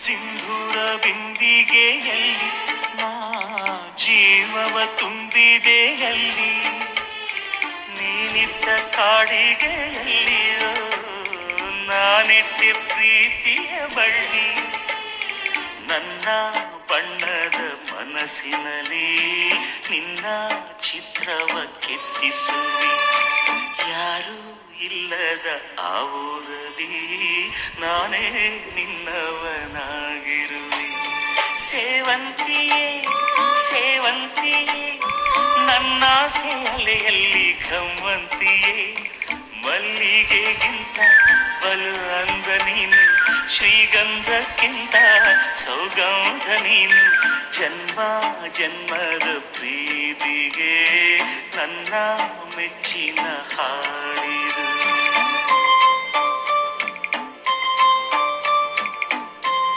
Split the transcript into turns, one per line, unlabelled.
ಸಿಂಧೂರ ಬಿಂದಿಗೆಯಲ್ಲಿ ನಾ ಜೀವವ ತುಂಬಿದೆಯಲ್ಲಿ ನೀನಿಟ್ಟ ಕಾಡಿಗೆಯಲ್ಲಿಯೋ ನಾನಿಟ್ಟೆ ಪ್ರೀತಿಯ ಬಳ್ಳಿ ನನ್ನ ಬಣ್ಣದ ಮನಸ್ಸಿನಲ್ಲಿ ನಿನ್ನ ಚಿತ್ರವ ಕೆತ್ತಿಸುವಿ ಯಾರು ಇಲ್ಲದ ಆ ಊರಲ್ಲಿ ನಾನೇ ನಿನ್ನವನಾಗಿರುವೆ ಸೇವಂತಿಯೇ ಸೇವಂತಿಯೇ ನನ್ನಾಸೆ ಅಲೆಯಲ್ಲಿ ಗಮ್ಮಂತಿಯೇ ಮಲ್ಲಿಗೆಗಿಂತ ಬಲು ಅಂದ ನೀನು ಶ್ರೀಗಂಧಕ್ಕಿಂತ ಸೌಗಂಧ ನೀನು ಜನ್ಮ ಜನ್ಮದ ಪ್ರೀತಿಗೆ ನನ್ನ ಮೆಚ್ಚಿನ ಹಾಡಿರು